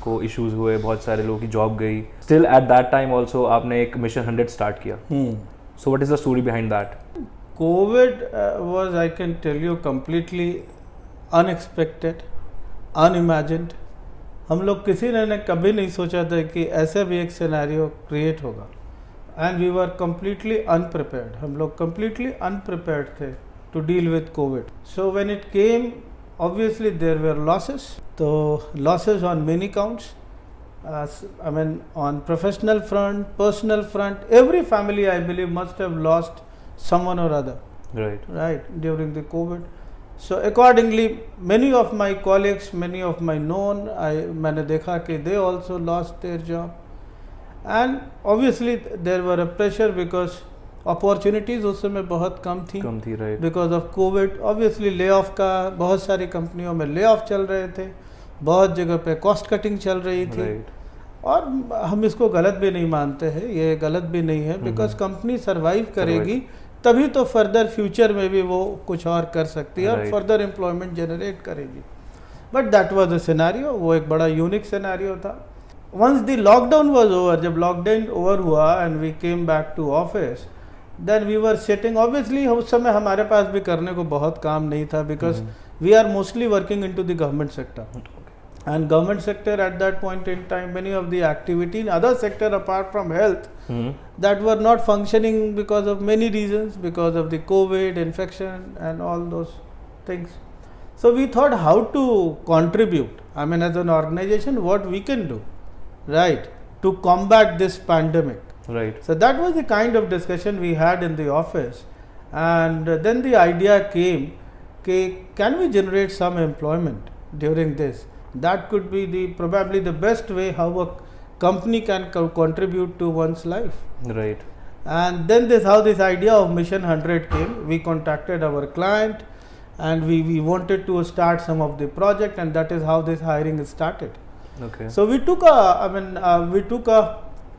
को इश्यूज हुए, बहुत सारे लोगों की जॉब गई, still at that time also आपने एक मिशन 100 स्टार्ट किया. So what is the story behind that? COVID was, I can tell you, completely unexpected, unimagined. हम लोग किसी ने कभी नहीं सोचा था कि ऐसा भी एक सिनेरियो क्रिएट होगा. And we were completely unprepared. हम लोग कम्प्लीटली अनप्रिपेयर्ड थे to deal with COVID. So when it came, obviously there were losses. So losses on many counts. I mean, on professional front, personal front, every family I believe must have lost someone or other. Right during the COVID. So accordingly, many of my colleagues, many of my known, मैंने देखा कि they also lost their job. And obviously there were a pressure because opportunities उस समय बहुत कम थी. Right. Because of Covid. Obviously lay off का, बहुत सारी कंपनियों में ले ऑफ चल रहे थे, बहुत जगह पे कॉस्ट कटिंग चल रही थी. राइट. और हम इसको गलत भी नहीं मानते हैं, ये गलत भी नहीं है, बिकॉज कंपनी सर्वाइव करेगी तभी तो फर्दर फ्यूचर में भी वो कुछ और कर सकती है और फर्दर एम्प्लॉयमेंट जनरेट करेगी. But that was a scenario. वो एक बड़ा यूनिक सिनेरियो था. Once the lockdown was over, जब लॉकडाउन ओवर हुआ and we came back to office, then we were sitting. Obviously उस समय हमारे पास भी करने को बहुत काम नहीं था, because we are mostly working in to the government sector. And government sector at that point in time, many of the activity in other sector apart from health, that were not functioning because of many reasons, because of the COVID infection and all those things. So we thought how to contribute, I mean as an organization, what we can do, right, to combat this pandemic. Right. So that was the kind of discussion we had in the office, and then the idea came, can we generate some employment during this? That could be probably the best way how a company can contribute to one's life. Right. And then how this idea of Mission 100 came. We contacted our client and we wanted to start some of the project, and that is how this hiring started. Okay. So we took a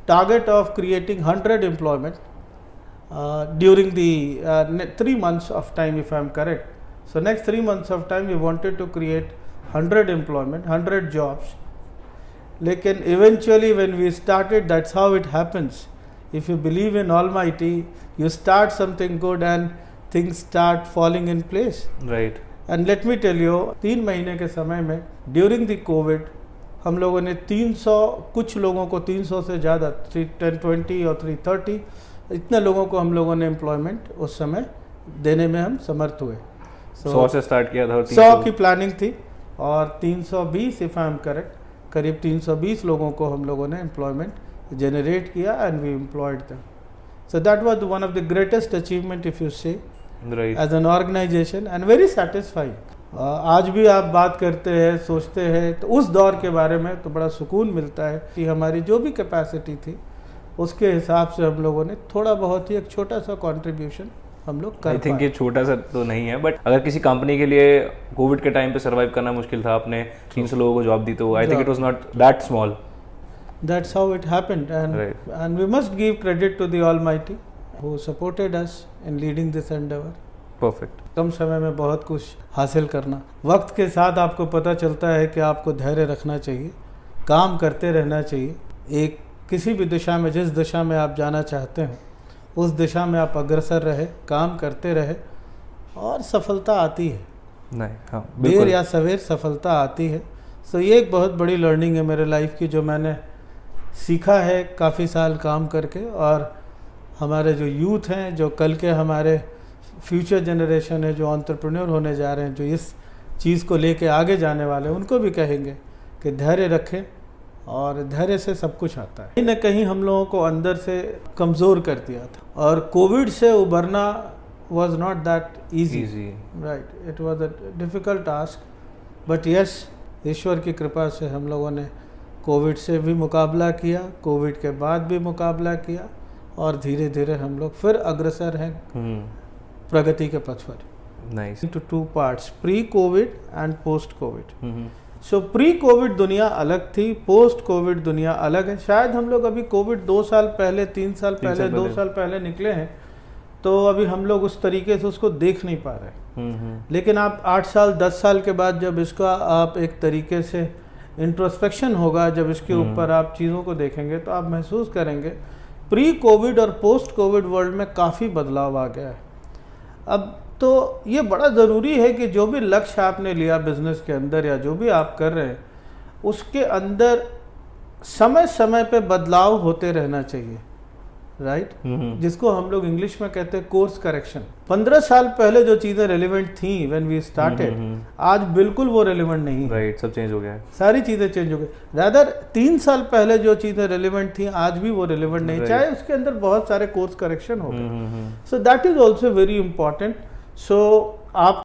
target of creating 100 employment during the 3 months of time, if I am correct. So next 3 months of time we wanted to create 100 employment, 100 jobs. Lekin eventually when we started, that's how it happens. If you believe in Almighty, you start something good and things start falling in place. Right. And let me tell you, 3 महीने के समय में during the COVID, हम लोगों ने 300, कुछ लोगों को 300 से ज़्यादा 320 और 330 इतने लोगों को हम लोगों ने एम्प्लॉयमेंट उस समय देने में हम समर्थ हुए. 100 से स्टार्ट किया था. 100 की प्लानिंग थी और 320, इफ़ आई एम करेक्ट, करीब 320 लोगों को हम लोगों ने एम्प्लॉयमेंट जनरेट किया and we employed them. So that was one of the greatest achievement if you say as an organisation, and very satisfying. आज भी आप बात करते हैं, सोचते हैं तो उस दौर के बारे में तो बड़ा सुकून मिलता है कि हमारी जो भी कैपेसिटी थी उसके हिसाब से हम लोगों ने थोड़ा बहुत ही एक छोटा सा कंट्रीब्यूशन हम लोग कर. आई थिंक ये छोटा सा तो नहीं है, बट अगर किसी कंपनी के लिए कोविड के टाइम पे सर्वाइव करना मुश्किल था, आपने 300 लोगों को जॉब दी, तो I think it was not that small. That's how it happened, and we must give credit to the Almighty who supported us in leading this endeavor. Perfect. कम समय में बहुत कुछ हासिल करना. वक्त के साथ आपको पता चलता है कि आपको धैर्य रखना चाहिए, काम करते रहना चाहिए. एक किसी भी दिशा में, जिस दिशा में आप जाना चाहते हो उस दिशा में आप अग्रसर रहे, काम करते रहे और सफलता आती है. नहीं, हाँ, देर या सवेर सफलता आती है. सो ये एक बहुत बड़ी लर्निंग है मेरे लाइफ की, जो मैंने सीखा है काफ़ी साल काम करके. और हमारे जो यूथ हैं, जो कल के हमारे फ्यूचर जनरेशन है, जो एंटरप्रेन्योर होने जा रहे हैं, जो इस चीज़ को लेके आगे जाने वाले हैं, उनको भी कहेंगे कि धैर्य रखें, और धैर्य से सब कुछ आता है. कहीं ना कहीं हम लोगों को अंदर से कमज़ोर कर दिया था, और कोविड से उबरना was not that easy. Right, it was a difficult task, but yes, ईश्वर की कृपा से हम लोगों ने कोविड से भी मुकाबला किया, कोविड के बाद भी मुकाबला किया, और धीरे धीरे हम लोग फिर अग्रसर हैं प्रगति के पथ पर. Nice. Into 2 parts, pre Covid and post Covid. So pre Covid दुनिया अलग थी, पोस्ट कोविड दुनिया अलग है. शायद हम लोग अभी कोविड 2 साल पहले, 3 साल पहले, 2 साल पहले निकले हैं, तो अभी हम लोग उस तरीके से उसको देख नहीं पा रहे. लेकिन आप 8 साल 10 साल के बाद जब इसका आप एक तरीके से इंट्रोस्पेक्शन होगा, जब इसके ऊपर आप चीज़ों को देखेंगे तो आप महसूस करेंगे प्री कोविड और पोस्ट कोविड वर्ल्ड में काफ़ी बदलाव आ गया है। अब तो ये बड़ा ज़रूरी है कि जो भी लक्ष्य आपने लिया बिजनेस के अंदर या जो भी आप कर रहे हैं उसके अंदर समय समय पे बदलाव होते रहना चाहिए, राइट? जिसको हम लोग इंग्लिश में कहते हैं कोर्स करेक्शन। 15 साल पहले जो चीज़ें रेलिवेंट थी व्हेन वी स्टार्टेड, आज बिल्कुल वो रेलिवेंट नहीं है, राइट? सब चेंज हो गया है, सारी चीज़ें चेंज हो गई। रादर 3 साल पहले जो चीज़ें रेलिवेंट थी आज भी वो रेलिवेंट नहीं, चाहे उसके अंदर बहुत सारे कोर्स करेक्शन हो गए। So that is also very important. So आप